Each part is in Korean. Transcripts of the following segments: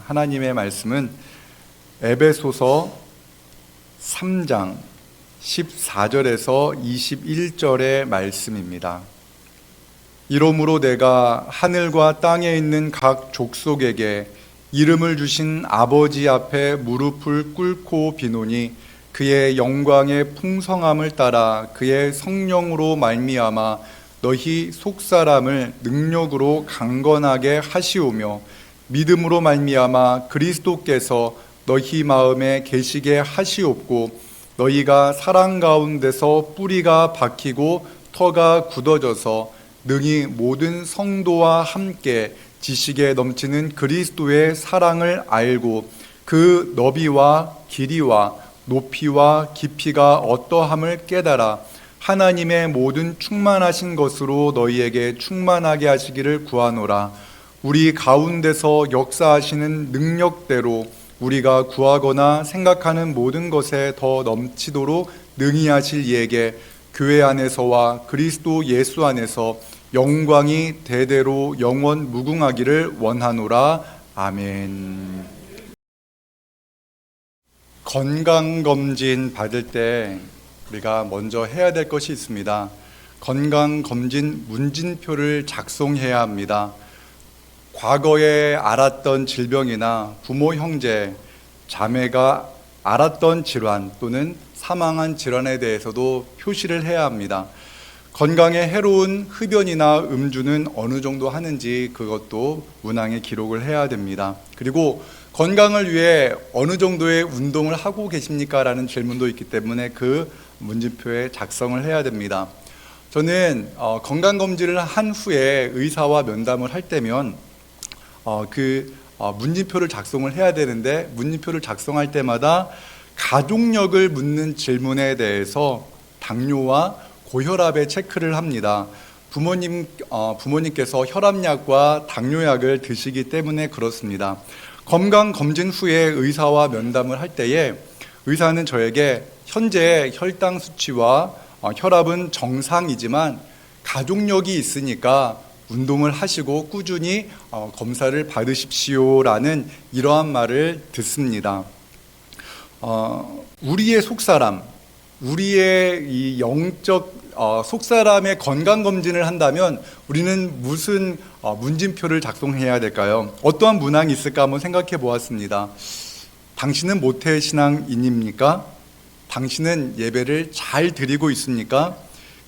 하나님의 말씀은 에베소서 3장 14절에서 21절의 말씀입니다. 이러므로 내가 하늘과 땅에 있는 각 족속에게 이름을 주신 아버지 앞에 무릎을 꿇고 비노니 그의 영광의 풍성함을 따라 그의 성령으로 말미암아 너희 속사람을 능력으로 강건하게 하시오며 믿음으로 말미암아 그리스도께서 너희 마음에 계시게 하시옵고 너희가 사랑 가운데서 뿌리가 박히고 터가 굳어져서 능히 모든 성도와 함께 지식에 넘치는 그리스도의 사랑을 알고 그 너비와 길이와 높이와 깊이가 어떠함을 깨달아 하나님의 모든 충만하신 것으로 너희에게 충만하게 하시기를 구하노라. 우리 가운데서 역사하시는 능력대로 우리가 구하거나 생각하는 모든 것에 더 넘치도록 능히 하실 이에게 교회 안에서와 그리스도 예수 안에서 영광이 대대로 영원 무궁하기를 원하노라. 아멘. 건강검진 받을 때 우리가 먼저 해야 될 것이 있습니다. 건강검진 문진표를 작성해야 합니다. 과거에 알았던 질병이나 부모, 형제, 자매가 알았던 질환 또는 사망한 질환에 대해서도 표시를 해야 합니다. 건강에 해로운 흡연이나 음주는 어느 정도 하는지 그것도 문항에 기록을 해야 됩니다. 그리고 건강을 위해 어느 정도의 운동을 하고 계십니까? 라는 질문도 있기 때문에 그 문진표에 작성을 해야 됩니다. 저는 건강검진을 한 후에 의사와 면담을 할 때면 문진표를 작성을 해야 되는데 문진표를 작성할 때마다 가족력을 묻는 질문에 대해서 당뇨와 고혈압의 체크를 합니다. 부모님께서 혈압약과 당뇨약을 드시기 때문에 그렇습니다. 건강검진 후에 의사와 면담을 할 때에 의사는 저에게 현재 혈당 수치와 혈압은 정상이지만 가족력이 있으니까 운동을 하시고 꾸준히 검사를 받으십시오라는 이러한 말을 듣습니다. 우리의 속사람, 우리의 이 영적 속사람의 건강검진을 한다면 우리는 무슨 문진표를 작성해야 될까요? 어떠한 문항이 있을까 한번 생각해 보았습니다. 당신은 모태신앙인입니까? 당신은 예배를 잘 드리고 있습니까?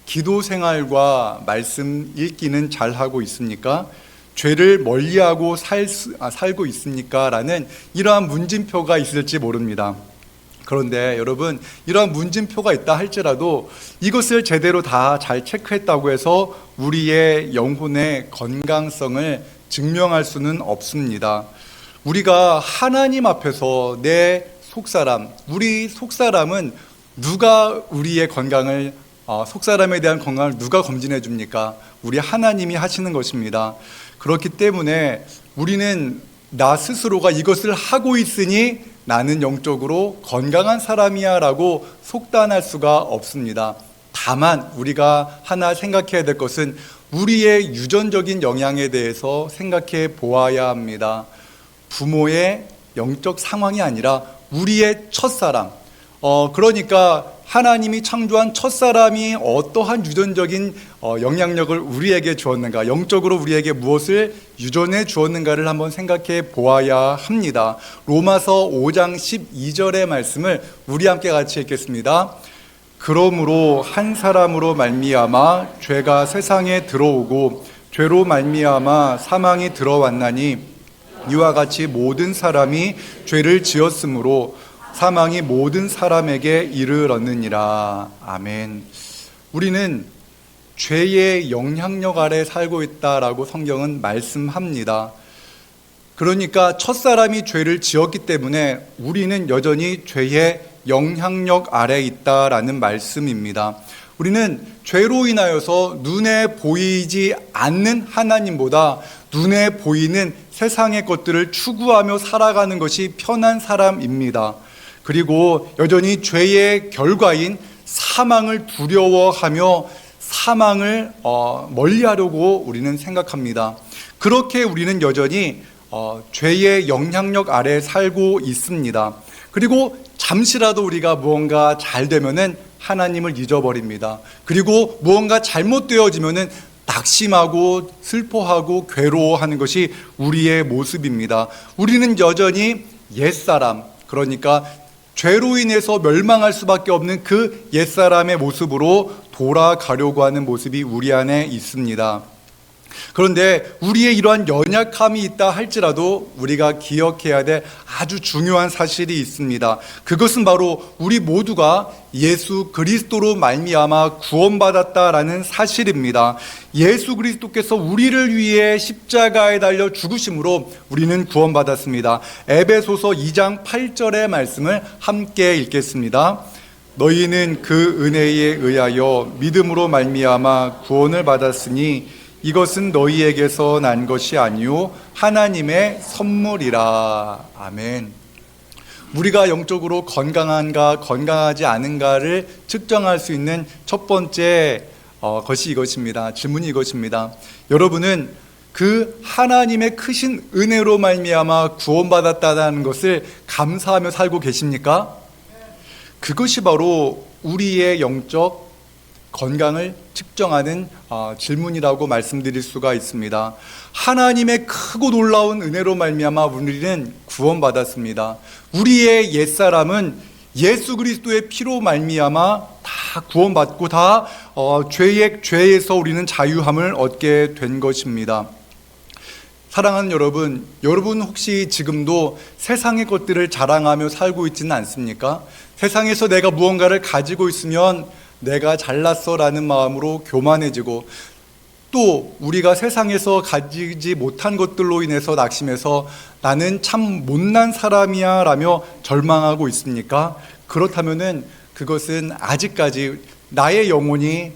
기도 생활과 말씀 읽기는 잘하고 있습니까? 죄를 멀리하고 살고 있습니까? 라는 이러한 문진표가 있을지 모릅니다. 그런데 여러분, 이러한 문진표가 있다 할지라도 이것을 제대로 다 잘 체크했다고 해서 우리의 영혼의 건강성을 증명할 수는 없습니다. 우리가 하나님 앞에서 내 속사람, 우리 속사람은 누가 우리의 건강을 속사람에 대한 건강을 누가 검진해 줍니까? 우리 하나님이 하시는 것입니다. 그렇기 때문에 우리는 나 스스로가 이것을 하고 있으니 나는 영적으로 건강한 사람이야 라고 속단할 수가 없습니다. 다만 우리가 하나 생각해야 될 것은 우리의 유전적인 영향에 대해서 생각해 보아야 합니다. 부모의 영적 상황이 아니라 우리의 첫사람, 그러니까 하나님이 창조한 첫사람이 어떠한 유전적인 영향력을 우리에게 주었는가, 영적으로 우리에게 무엇을 유전해 주었는가를 한번 생각해 보아야 합니다. 로마서 5장 12절의 말씀을 우리 함께 같이 읽겠습니다. 그러므로 한 사람으로 말미암아 죄가 세상에 들어오고 죄로 말미암아 사망이 들어왔나니 이와 같이 모든 사람이 죄를 지었으므로 사망이 모든 사람에게 이르렀느니라. 아멘. 우리는 죄의 영향력 아래 살고 있다라고 성경은 말씀합니다. 그러니까 첫사람이 죄를 지었기 때문에 우리는 여전히 죄의 영향력 아래 있다라는 말씀입니다. 우리는 죄로 인하여서 눈에 보이지 않는 하나님보다 눈에 보이는 세상의 것들을 추구하며 살아가는 것이 편한 사람입니다. 그리고 여전히 죄의 결과인 사망을 두려워하며 사망을 멀리하려고 우리는 생각합니다. 그렇게 우리는 여전히 죄의 영향력 아래 살고 있습니다. 그리고 잠시라도 우리가 무언가 잘 되면은 하나님을 잊어버립니다. 그리고 무언가 잘못되어지면은 낙심하고 슬퍼하고 괴로워하는 것이 우리의 모습입니다. 우리는 여전히 옛사람, 그러니까 죄로 인해서 멸망할 수밖에 없는 그 옛사람의 모습으로 돌아가려고 하는 모습이 우리 안에 있습니다. 그런데 우리의 이러한 연약함이 있다 할지라도 우리가 기억해야 될 아주 중요한 사실이 있습니다. 그것은 바로 우리 모두가 예수 그리스도로 말미암아 구원받았다라는 사실입니다. 예수 그리스도께서 우리를 위해 십자가에 달려 죽으심으로 우리는 구원받았습니다. 에베소서 2장 8절의 말씀을 함께 읽겠습니다. 너희는 그 은혜에 의하여 믿음으로 말미암아 구원을 받았으니 이것은 너희에게서 난 것이 아니요 하나님의 선물이라. 아멘. 우리가 영적으로 건강한가 건강하지 않은가를 측정할 수 있는 첫 번째 것이 이것입니다. 질문이 이것입니다. 여러분은 그 하나님의 크신 은혜로 말미암아 구원받았다는 것을 감사하며 살고 계십니까? 그것이 바로 우리의 영적 건강을 측정하는 질문이라고 말씀드릴 수가 있습니다. 하나님의 크고 놀라운 은혜로 말미암아 우리는 구원받았습니다. 우리의 옛사람은 예수 그리스도의 피로 말미암아 다 구원받고 다 죄에서 우리는 자유함을 얻게 된 것입니다. 사랑하는 여러분, 여러분 혹시 지금도 세상의 것들을 자랑하며 살고 있지는 않습니까? 세상에서 내가 무언가를 가지고 있으면 내가 잘났어 라는 마음으로 교만해지고, 또 우리가 세상에서 가지지 못한 것들로 인해서 낙심해서 나는 참 못난 사람이야 라며 절망하고 있습니까? 그렇다면은 그것은 아직까지 나의 영혼이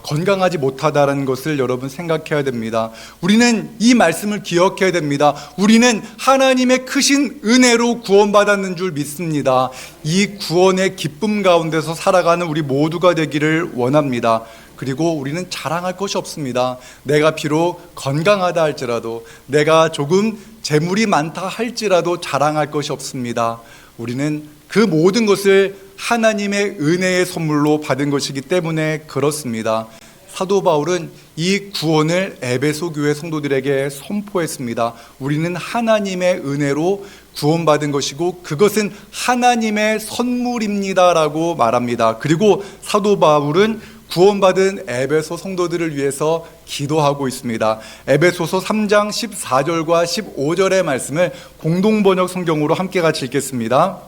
건강하지 못하다는 것을 여러분 생각해야 됩니다. 우리는 이 말씀을 기억해야 됩니다. 우리는 하나님의 크신 은혜로 구원받았는 줄 믿습니다. 이 구원의 기쁨 가운데서 살아가는 우리 모두가 되기를 원합니다. 그리고 우리는 자랑할 것이 없습니다. 내가 비록 건강하다 할지라도, 내가 조금 재물이 많다 할지라도 자랑할 것이 없습니다. 우리는 그 모든 것을 하나님의 은혜의 선물로 받은 것이기 때문에 그렇습니다. 사도 바울은 이 구원을 에베소 교회 성도들에게 선포했습니다. 우리는 하나님의 은혜로 구원받은 것이고 그것은 하나님의 선물입니다라고 말합니다. 그리고 사도 바울은 구원받은 에베소 성도들을 위해서 기도하고 있습니다. 에베소서 3장 14절과 15절의 말씀을 공동번역 성경으로 함께 같이 읽겠습니다.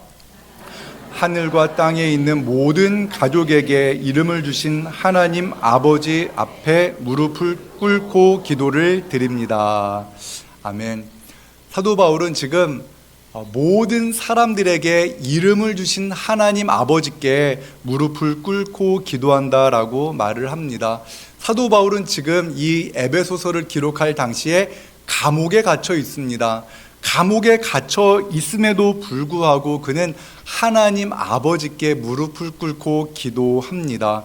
하늘과 땅에 있는 모든 가족에게 이름을 주신 하나님 아버지 앞에 무릎을 꿇고 기도를 드립니다. 아멘. 사도 바울은 지금 모든 사람들에게 이름을 주신 하나님 아버지께 무릎을 꿇고 기도한다라고 말을 합니다. 사도 바울은 지금 이 에베소서를 기록할 당시에 감옥에 갇혀 있습니다. 감옥에 갇혀 있음에도 불구하고 그는 하나님 아버지께 무릎을 꿇고 기도합니다.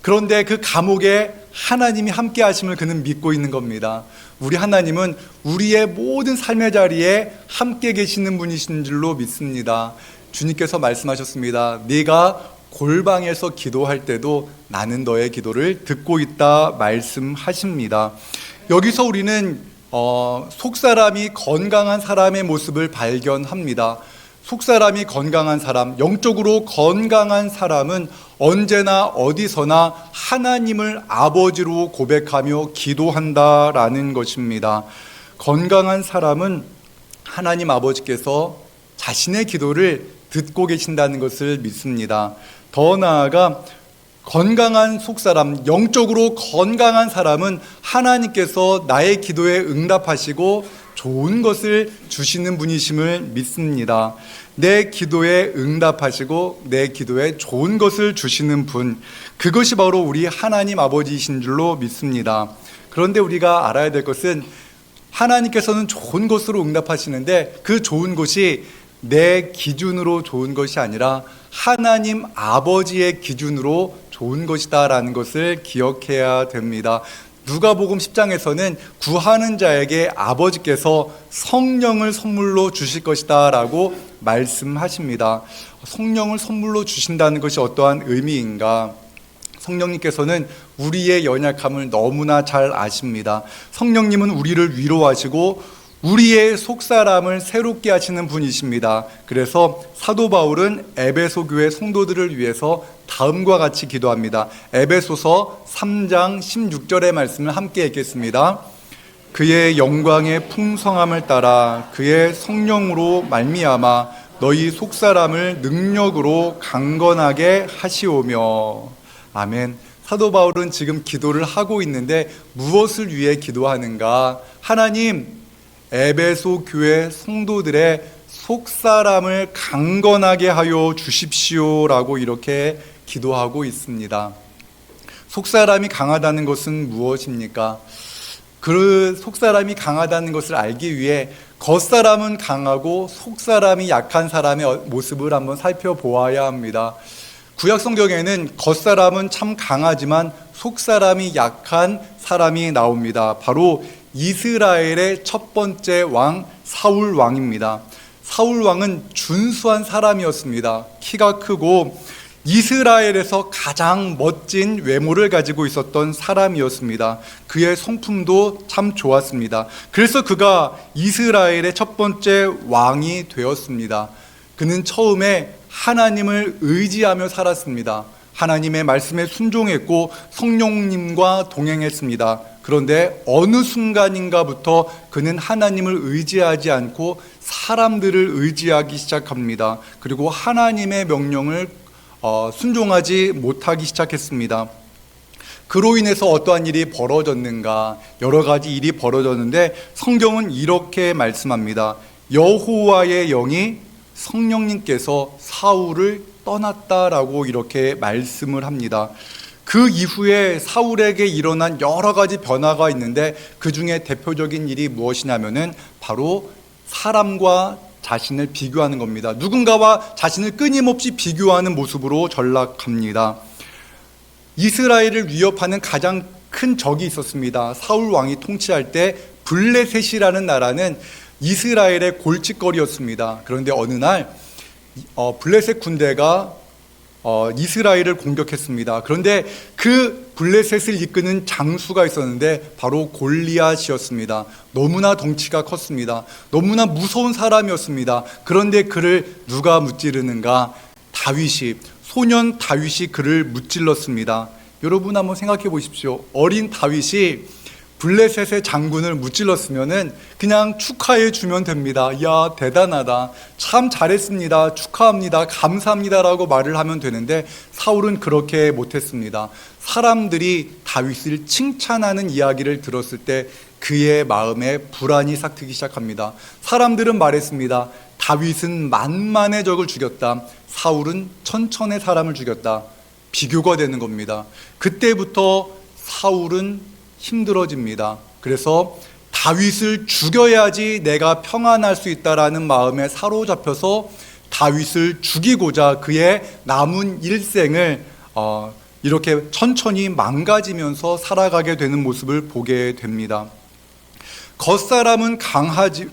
그런데 그 감옥에 하나님이 함께 하심을 그는 믿고 있는 겁니다. 우리 하나님은 우리의 모든 삶의 자리에 함께 계시는 분이신 줄로 믿습니다. 주님께서 말씀하셨습니다. 네가 골방에서 기도할 때도 나는 너의 기도를 듣고 있다 말씀하십니다. 여기서 우리는 속사람이 건강한 사람의 모습을 발견합니다. 속사람이 건강한 사람, 영적으로 건강한 사람은 언제나 어디서나 하나님을 아버지로 고백하며 기도한다라는 것입니다. 건강한 사람은 하나님 아버지께서 자신의 기도를 듣고 계신다는 것을 믿습니다. 더 나아가 건강한 속사람, 영적으로 건강한 사람은 하나님께서 나의 기도에 응답하시고 좋은 것을 주시는 분이심을 믿습니다. 내 기도에 응답하시고 내 기도에 좋은 것을 주시는 분, 그것이 바로 우리 하나님 아버지이신 줄로 믿습니다. 그런데 우리가 알아야 될 것은 하나님께서는 좋은 것으로 응답하시는데 그 좋은 것이 내 기준으로 좋은 것이 아니라 하나님 아버지의 기준으로 좋은 것이다라는 것을 기억해야 됩니다. 누가복음 10장에서는 구하는 자에게 아버지께서 성령을 선물로 주실 것이다 라고 말씀하십니다. 성령을 선물로 주신다는 것이 어떠한 의미인가? 성령님께서는 우리의 연약함을 너무나 잘 아십니다. 성령님은 우리를 위로하시고 우리의 속사람을 새롭게 하시는 분이십니다. 그래서 사도 바울은 에베소 교회 성도들을 위해서 다음과 같이 기도합니다. 에베소서 3장 16절의 말씀을 함께 읽겠습니다. 그의 영광의 풍성함을 따라 그의 성령으로 말미암아 너희 속사람을 능력으로 강건하게 하시오며. 아멘. 사도 바울은 지금 기도를 하고 있는데 무엇을 위해 기도하는가? 하나님, 에베소 교회 성도들의 속사람을 강건하게 하여 주십시오라고 이렇게 기도하고 있습니다. 속사람이 강하다는 것은 무엇입니까? 그 속사람이 강하다는 것을 알기 위해 겉사람은 강하고 속사람이 약한 사람의 모습을 한번 살펴보아야 합니다. 구약 성경에는 겉사람은 참 강하지만 속사람이 약한 사람이 나옵니다. 바로 이스라엘의 첫 번째 왕 사울 왕입니다. 사울 왕은 준수한 사람이었습니다. 키가 크고 이스라엘에서 가장 멋진 외모를 가지고 있었던 사람이었습니다. 그의 성품도 참 좋았습니다. 그래서 그가 이스라엘의 첫 번째 왕이 되었습니다. 그는 처음에 하나님을 의지하며 살았습니다. 하나님의 말씀에 순종했고 성령님과 동행했습니다. 그런데 어느 순간인가부터 그는 하나님을 의지하지 않고 사람들을 의지하기 시작합니다. 그리고 하나님의 명령을 순종하지 못하기 시작했습니다. 그로 인해서 어떠한 일이 벌어졌는가? 여러 가지 일이 벌어졌는데 성경은 이렇게 말씀합니다. 여호와의 영이 성령님께서 사울을 떠났다라고 이렇게 말씀을 합니다. 그 이후에 사울에게 일어난 여러 가지 변화가 있는데 그 중에 대표적인 일이 무엇이냐면은 바로 사람과 자신을 비교하는 겁니다. 누군가와 자신을 끊임없이 비교하는 모습으로 전락합니다. 이스라엘을 위협하는 가장 큰 적이 있었습니다. 사울 왕이 통치할 때 블레셋이라는 나라는 이스라엘의 골칫거리였습니다. 그런데 어느 날 블레셋 군대가 이스라엘을 공격했습니다. 그런데 그 블레셋을 이끄는 장수가 있었는데 바로 골리앗이었습니다. 너무나 덩치가 컸습니다. 너무나 무서운 사람이었습니다. 그런데 그를 누가 무찌르는가? 다윗이, 소년 다윗이 그를 무찔렀습니다. 여러분 한번 생각해 보십시오. 어린 다윗이 블레셋의 장군을 무찔렀으면은 그냥 축하해 주면 됩니다. 야, 대단하다. 참 잘했습니다. 축하합니다. 감사합니다라고 말을 하면 되는데 사울은 그렇게 못했습니다. 사람들이 다윗을 칭찬하는 이야기를 들었을 때 그의 마음에 불안이 싹 트기 시작합니다. 사람들은 말했습니다. 다윗은 만만의 적을 죽였다. 사울은 천천의 사람을 죽였다. 비교가 되는 겁니다. 그때부터 사울은 힘들어집니다. 그래서 다윗을 죽여야지 내가 평안할 수 있다라는 마음에 사로잡혀서 다윗을 죽이고자 그의 남은 일생을 이렇게 천천히 망가지면서 살아가게 되는 모습을 보게 됩니다. 겉사람은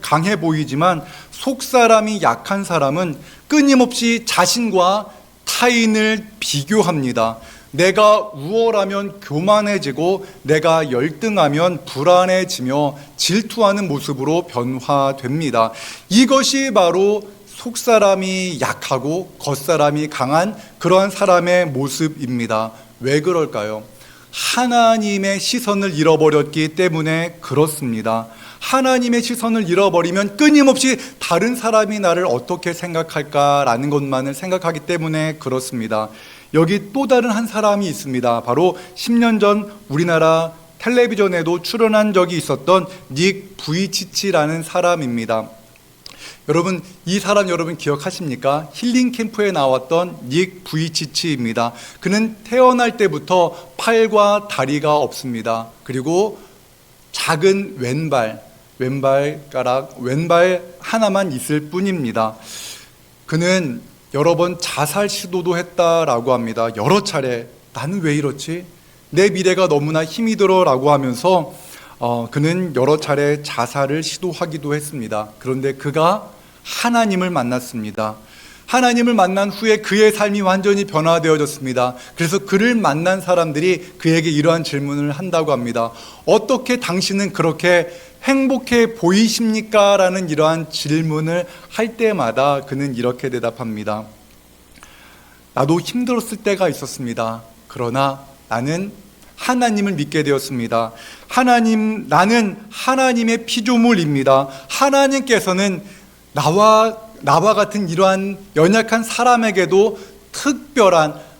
강해 보이지만 속사람이 약한 사람은 끊임없이 자신과 타인을 비교합니다. 내가 우월하면 교만해지고 내가 열등하면 불안해지며 질투하는 모습으로 변화됩니다. 이것이 바로 속사람이 약하고 겉사람이 강한 그러한 사람의 모습입니다. 왜 그럴까요? 하나님의 시선을 잃어버렸기 때문에 그렇습니다. 하나님의 시선을 잃어버리면 끊임없이 다른 사람이 나를 어떻게 생각할까라는 것만을 생각하기 때문에 그렇습니다. 여기 또 다른 한 사람이 있습니다. 바로 10년 전 우리나라 텔레비전에도 출연한 적이 있었던 닉 부이치치라는 사람입니다. 여러분, 이 사람 여러분 기억하십니까? 힐링 캠프에 나왔던 닉 부이치치입니다. 그는 태어날 때부터 팔과 다리가 없습니다. 그리고 작은 왼발 하나만 있을 뿐입니다. 그는 여러 번 자살 시도도 했다라고 합니다. 여러 차례. 나는 왜 이렇지? 내 미래가 너무나 힘이 들어라고 하면서 그는 여러 차례 자살을 시도하기도 했습니다. 그런데 그가 하나님을 만났습니다. 하나님을 만난 후에 그의 삶이 완전히 변화되어졌습니다. 그래서 그를 만난 사람들이 그에게 이러한 질문을 한다고 합니다. 어떻게 당신은 그렇게 행복해 보이십니까? 라는 이러한 질문을 할 때마다 그는 이렇게 대답합니다. 나도 힘들었을 때가 있었습니다. 그러나 나는 하나님을 믿게 되었습니다. 나는 하나님의 피조물입니다. 하나님께서는 나와 같은 이러한 연약한 사람에게도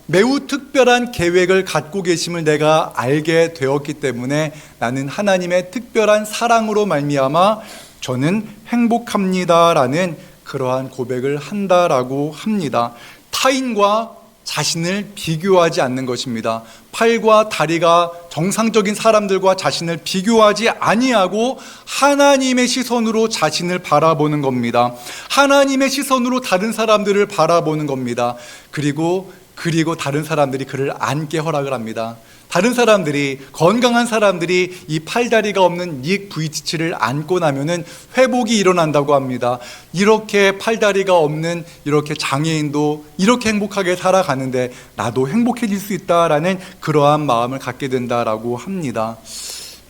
매우 특별한 계획을 갖고 계심을 내가 알게 되었기 때문에 나는 하나님의 특별한 사랑으로 말미암아 저는 행복합니다라는 그러한 고백을 한다라고 합니다. 타인과 자신을 비교하지 않는 것입니다. 팔과 다리가 정상적인 사람들과 자신을 비교하지 아니하고 하나님의 시선으로 자신을 바라보는 겁니다. 하나님의 시선으로 다른 사람들을 바라보는 겁니다. 그리고 다른 사람들이 그를 안게 허락을 합니다. 다른 사람들이, 건강한 사람들이 이 팔다리가 없는 닉 부이치치를 안고 나면은 회복이 일어난다고 합니다. 이렇게 팔다리가 없는 이렇게 장애인도 이렇게 행복하게 살아가는데 나도 행복해질 수 있다라는 그러한 마음을 갖게 된다라고 합니다.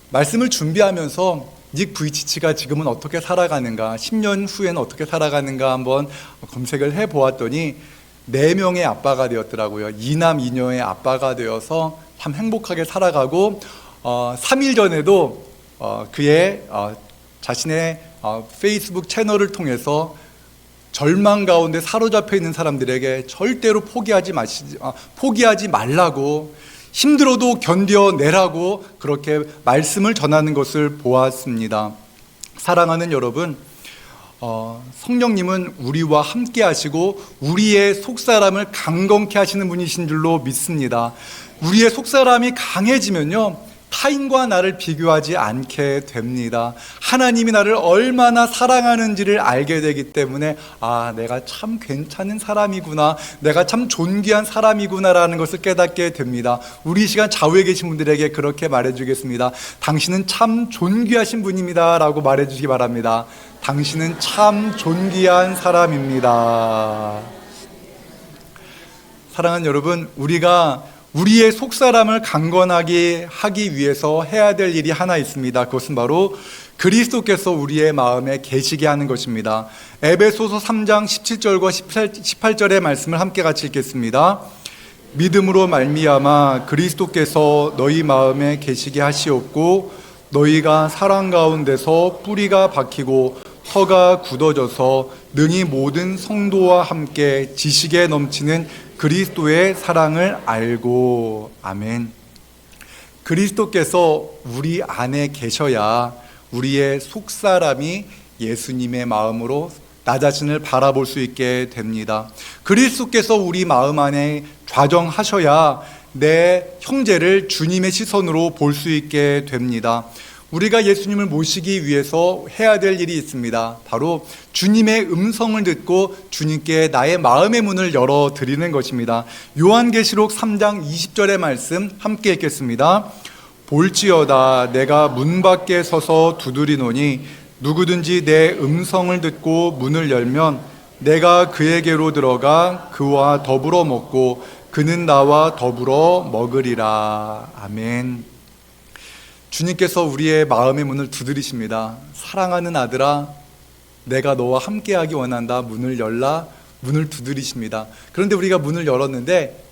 말씀을 준비하면서 닉 부이치치가 지금은 어떻게 살아가는가, 10년 후에는 어떻게 살아가는가 한번 검색을 해보았더니 4명의 아빠가 되었더라고요. 2남 2녀의 아빠가 되어서 참 행복하게 살아가고 3일 전에도 그의 자신의 페이스북 채널을 통해서 절망 가운데 사로잡혀 있는 사람들에게 절대로 포기하지 말라고, 힘들어도 견뎌내라고 그렇게 말씀을 전하는 것을 보았습니다. 사랑하는 여러분, 성령님은 우리와 함께 하시고 우리의 속사람을 강건케 하시는 분이신 줄로 믿습니다. 우리의 속사람이 강해지면요, 타인과 나를 비교하지 않게 됩니다. 하나님이 나를 얼마나 사랑하는지를 알게 되기 때문에 내가 참 괜찮은 사람이구나, 내가 참 존귀한 사람이구나라는 것을 깨닫게 됩니다. 우리 시간 좌우에 계신 분들에게 그렇게 말해주겠습니다. 당신은 참 존귀하신 분입니다 라고 말해주시기 바랍니다. 당신은 참 존귀한 사람입니다. 사랑하는 여러분, 우리가 우리의 속사람을 강건하게 하기 위해서 해야 될 일이 하나 있습니다. 그것은 바로 그리스도께서 우리의 마음에 계시게 하는 것입니다. 에베소서 3장 17절과 18절의 말씀을 함께 같이 읽겠습니다. 믿음으로 말미암아 그리스도께서 너희 마음에 계시게 하시옵고 너희가 사랑 가운데서 뿌리가 박히고 터가 굳어져서 능히 모든 성도와 함께 지식에 넘치는 그리스도의 사랑을 알고. 아멘. 그리스도께서 우리 안에 계셔야 우리의 속사람이 예수님의 마음으로 나 자신을 바라볼 수 있게 됩니다. 그리스도께서 우리 마음 안에 좌정하셔야 내 형제를 주님의 시선으로 볼 수 있게 됩니다. 우리가 예수님을 모시기 위해서 해야 될 일이 있습니다. 바로 주님의 음성을 듣고 주님께 나의 마음의 문을 열어드리는 것입니다. 요한계시록 3장 20절의 말씀 함께 읽겠습니다. 볼지어다 내가 문 밖에 서서 두드리노니 누구든지 내 음성을 듣고 문을 열면 내가 그에게로 들어가 그와 더불어 먹고 그는 나와 더불어 먹으리라. 아멘. 주님께서 우리의 마음의 문을 두드리십니다. 사랑하는 아들아, 내가 너와 함께하기 원한다. 문을 열라. 문을 두드리십니다. 그런데 우리가 문을 열었는데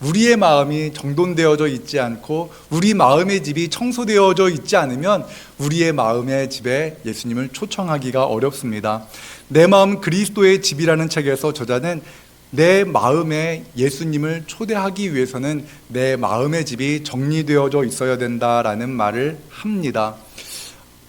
우리의 마음이 정돈되어져 있지 않고 우리 마음의 집이 청소되어져 있지 않으면 우리의 마음의 집에 예수님을 초청하기가 어렵습니다. 내 마음 그리스도의 집이라는 책에서 저자는 내 마음에 예수님을 초대하기 위해서는 내 마음의 집이 정리되어져 있어야 된다라는 말을 합니다.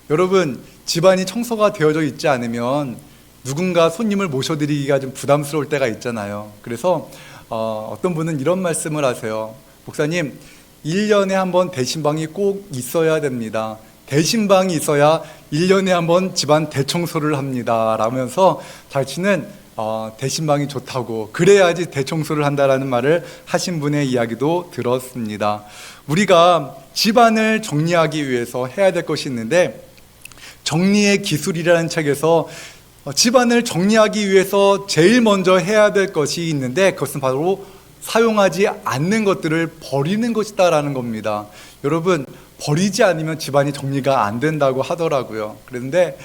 여러분, 집안이 청소가 되어져 있지 않으면 누군가 손님을 모셔드리기가 좀 부담스러울 때가 있잖아요. 그래서 어떤 분은 이런 말씀을 하세요. 목사님, 1년에 한 번 대신방이 꼭 있어야 됩니다. 대신방이 있어야 1년에 한 번 집안 대청소를 합니다 라면서 자신은 대신방이 좋다고, 그래야지 대청소를 한다라는 말을 하신 분의 이야기도 들었습니다. 우리가 집안을 정리하기 위해서 해야 될 것이 있는데, 정리의 기술이라는 책에서 집안을 정리하기 위해서 제일 먼저 해야 될 것이 있는데, 그것은 바로 사용하지 않는 것들을 버리는 것이다라는 겁니다. 여러분, 버리지 않으면 집안이 정리가 안 된다고 하더라고요. 그런데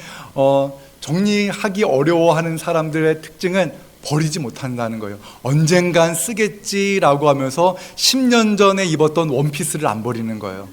정리하기 어려워하는 사람들의 특징은 버리지 못한다는 거예요. 언젠간 쓰겠지라고 하면서 10년 전에 입었던 원피스를 안 버리는 거예요.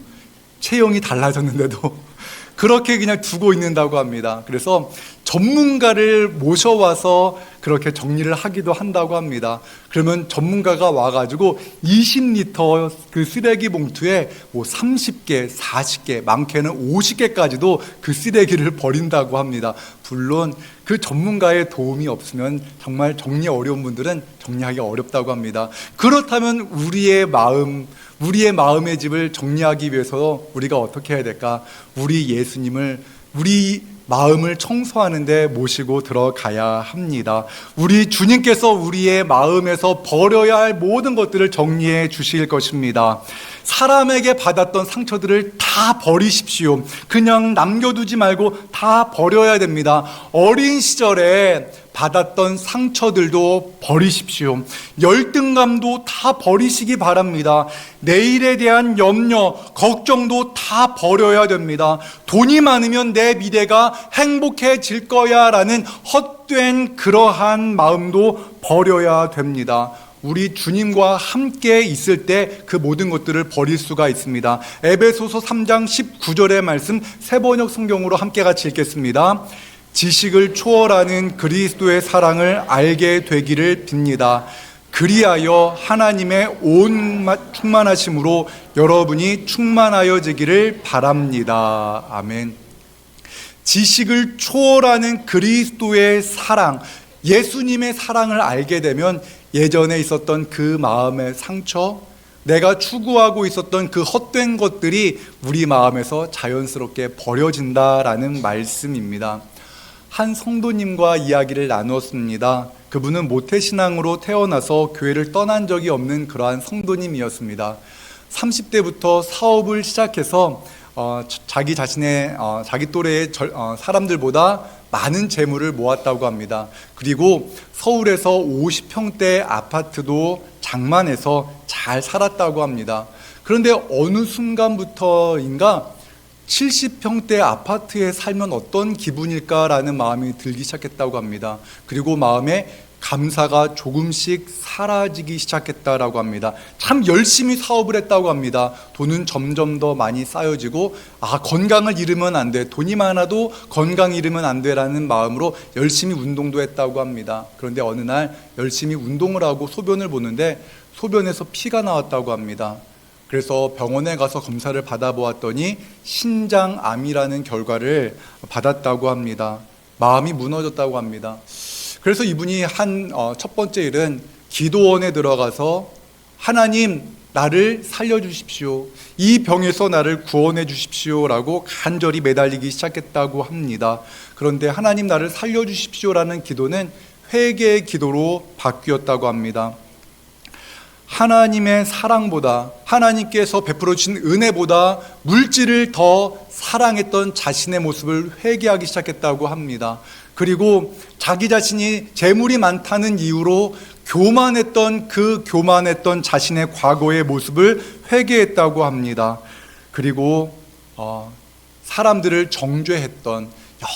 체형이 달라졌는데도 그렇게 그냥 두고 있는다고 합니다. 그래서 전문가를 모셔와서 그렇게 정리를 하기도 한다고 합니다. 그러면 전문가가 와가지고 20리터 그 쓰레기 봉투에 뭐 30개, 40개, 많게는 50개까지도 그 쓰레기를 버린다고 합니다. 물론 그 전문가의 도움이 없으면 정말 정리 어려운 분들은 정리하기 어렵다고 합니다. 그렇다면 우리의 마음의 집을 정리하기 위해서 우리가 어떻게 해야 될까? 우리 예수님을 우리 마음을 청소하는 데 모시고 들어가야 합니다. 우리 주님께서 우리의 마음에서 버려야 할 모든 것들을 정리해 주실 것입니다. 사람에게 받았던 상처들을 다 버리십시오. 그냥 남겨두지 말고 다 버려야 됩니다. 어린 시절에 받았던 상처들도 버리십시오. 열등감도 다 버리시기 바랍니다. 내일에 대한 염려, 걱정도 다 버려야 됩니다. 돈이 많으면 내 미래가 행복해질 거야 라는 헛된 그러한 마음도 버려야 됩니다. 우리 주님과 함께 있을 때 그 모든 것들을 버릴 수가 있습니다. 에베소서 3장 19절의 말씀 새번역 성경으로 함께 같이 읽겠습니다. 지식을 초월하는 그리스도의 사랑을 알게 되기를 빕니다. 그리하여 하나님의 온 충만하심으로 여러분이 충만하여지기를 바랍니다. 아멘. 지식을 초월하는 그리스도의 사랑, 예수님의 사랑을 알게 되면 예전에 있었던 그 마음의 상처, 내가 추구하고 있었던 그 헛된 것들이 우리 마음에서 자연스럽게 버려진다라는 말씀입니다. 한 성도님과 이야기를 나누었습니다. 그분은 모태신앙으로 태어나서 교회를 떠난 적이 없는 그러한 성도님이었습니다. 30대부터 사업을 시작해서 자기 자신의 자기 또래의 사람들보다 많은 재물을 모았다고 합니다. 그리고 서울에서 50평대 아파트도 장만해서 잘 살았다고 합니다. 그런데 어느 순간부터인가 70평대 아파트에 살면 어떤 기분일까라는 마음이 들기 시작했다고 합니다. 그리고 마음에 감사가 조금씩 사라지기 시작했다라고 합니다. 참 열심히 사업을 했다고 합니다. 돈은 점점 더 많이 쌓여지고 건강을 잃으면 안 돼, 돈이 많아도 건강 잃으면 안 돼라는 마음으로 열심히 운동도 했다고 합니다. 그런데 어느 날 열심히 운동을 하고 소변을 보는데 소변에서 피가 나왔다고 합니다. 그래서 병원에 가서 검사를 받아보았더니 신장암이라는 결과를 받았다고 합니다. 마음이 무너졌다고 합니다. 그래서 이분이 한 첫 번째 일은 기도원에 들어가서 하나님, 나를 살려주십시오. 이 병에서 나를 구원해 주십시오라고 간절히 매달리기 시작했다고 합니다. 그런데 하나님, 나를 살려주십시오라는 기도는 회개의 기도로 바뀌었다고 합니다. 하나님의 사랑보다, 하나님께서 베풀어 주신 은혜보다 물질을 더 사랑했던 자신의 모습을 회개하기 시작했다고 합니다. 그리고 자기 자신이 재물이 많다는 이유로 교만했던 자신의 과거의 모습을 회개했다고 합니다. 그리고 사람들을 정죄했던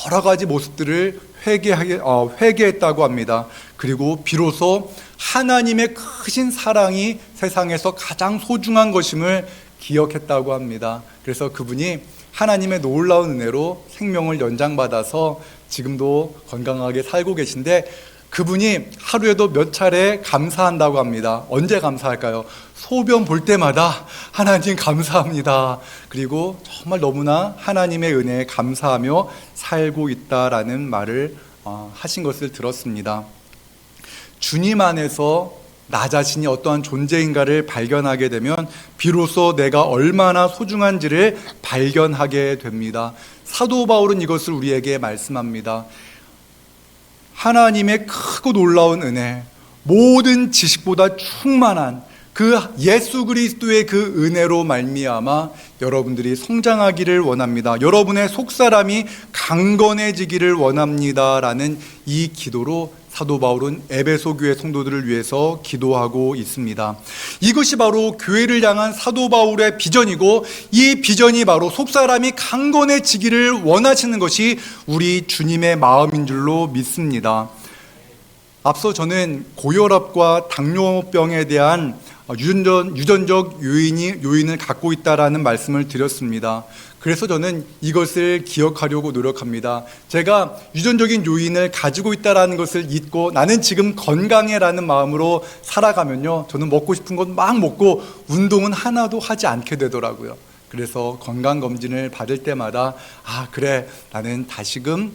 여러 가지 모습들을 회개했다고 합니다. 그리고 비로소 하나님의 크신 사랑이 세상에서 가장 소중한 것임을 기억했다고 합니다. 그래서 그분이 하나님의 놀라운 은혜로 생명을 연장받아서 지금도 건강하게 살고 계신데, 그분이 하루에도 몇 차례 감사한다고 합니다. 언제 감사할까요? 소변 볼 때마다 하나님 감사합니다. 그리고 정말 너무나 하나님의 은혜에 감사하며 살고 있다라는 말을 하신 것을 들었습니다. 주님 안에서 나 자신이 어떠한 존재인가를 발견하게 되면 비로소 내가 얼마나 소중한지를 발견하게 됩니다. 사도 바울은 이것을 우리에게 말씀합니다. 하나님의 크고 놀라운 은혜, 모든 지식보다 충만한 그 예수 그리스도의 그 은혜로 말미암아 여러분들이 성장하기를 원합니다. 여러분의 속사람이 강건해지기를 원합니다라는 이 기도로 사도 바울은 에베소 교회 성도들을 위해서 기도하고 있습니다. 이것이 바로 교회를 향한 사도 바울의 비전이고, 이 비전이 바로 속사람이 강건해지기를 원하시는 것이 우리 주님의 마음인 줄로 믿습니다. 앞서 저는 고혈압과 당뇨병에 대한 유전적 요인을 갖고 있다라는 말씀을 드렸습니다. 그래서 저는 이것을 기억하려고 노력합니다. 제가 유전적인 요인을 가지고 있다라는 것을 잊고 나는 지금 건강해라는 마음으로 살아가면요, 저는 먹고 싶은 것 막 먹고 운동은 하나도 하지 않게 되더라고요. 그래서 건강검진을 받을 때마다 그래, 나는 다시금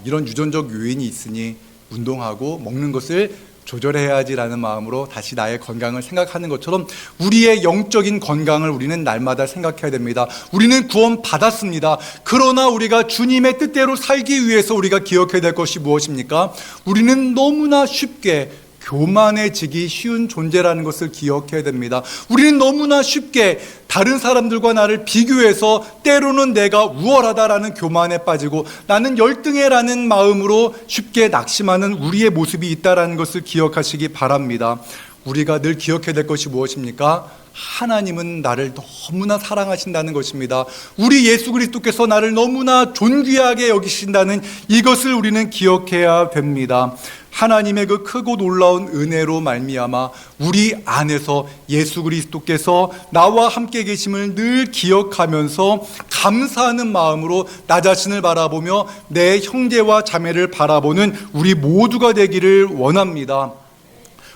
이런 유전적 요인이 있으니 운동하고 먹는 것을 조절해야지라는 마음으로 다시 나의 건강을 생각하는 것처럼 우리의 영적인 건강을 우리는 날마다 생각해야 됩니다. 우리는 구원 받았습니다. 그러나 우리가 주님의 뜻대로 살기 위해서 우리가 기억해야 될 것이 무엇입니까? 우리는 너무나 쉽게 교만해지기 쉬운 존재라는 것을 기억해야 됩니다. 우리는 너무나 쉽게 다른 사람들과 나를 비교해서 때로는 내가 우월하다라는 교만에 빠지고 나는 열등해라는 마음으로 쉽게 낙심하는 우리의 모습이 있다라는 것을 기억하시기 바랍니다. 우리가 늘 기억해야 될 것이 무엇입니까? 하나님은 나를 너무나 사랑하신다는 것입니다. 우리 예수 그리스도께서 나를 너무나 존귀하게 여기신다는 이것을 우리는 기억해야 됩니다. 하나님의 그 크고 놀라운 은혜로 말미암아 우리 안에서 예수 그리스도께서 나와 함께 계심을 늘 기억하면서 감사하는 마음으로 나 자신을 바라보며 내 형제와 자매를 바라보는 우리 모두가 되기를 원합니다.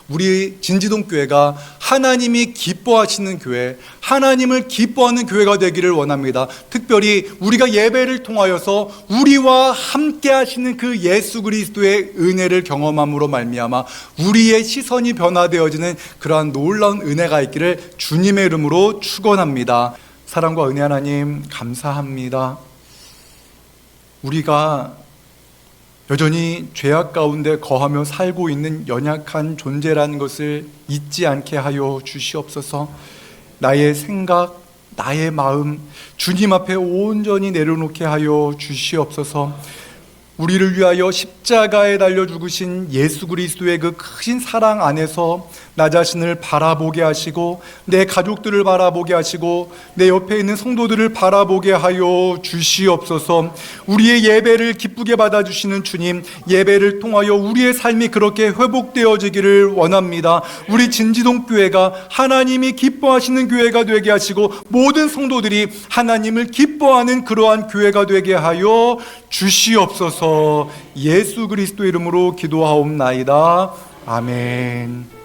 우리 진지동 교회가 하나님이 기뻐하시는 교회, 하나님을 기뻐하는 교회가 되기를 원합니다. 특별히 우리가 예배를 통하여서 우리와 함께 하시는 그 예수 그리스도의 은혜를 경험함으로 말미암아 우리의 시선이 변화되어지는 그러한 놀라운 은혜가 있기를 주님의 이름으로 축원합니다. 사랑과 은혜 하나님 감사합니다. 우리가 여전히 죄악 가운데 거하며 살고 있는 연약한 존재라는 것을 잊지 않게 하여 주시옵소서. 나의 생각, 나의 마음 주님 앞에 온전히 내려놓게 하여 주시옵소서. 우리를 위하여 십자가에 달려 죽으신 예수 그리스도의 그 크신 사랑 안에서 나 자신을 바라보게 하시고 내 가족들을 바라보게 하시고 내 옆에 있는 성도들을 바라보게 하여 주시옵소서. 우리의 예배를 기쁘게 받아주시는 주님, 예배를 통하여 우리의 삶이 그렇게 회복되어지기를 원합니다. 우리 진지동 교회가 하나님이 기뻐하시는 교회가 되게 하시고 모든 성도들이 하나님을 기뻐하는 그러한 교회가 되게 하여 주시옵소서. 예수 그리스도 이름으로 기도하옵나이다. 아멘.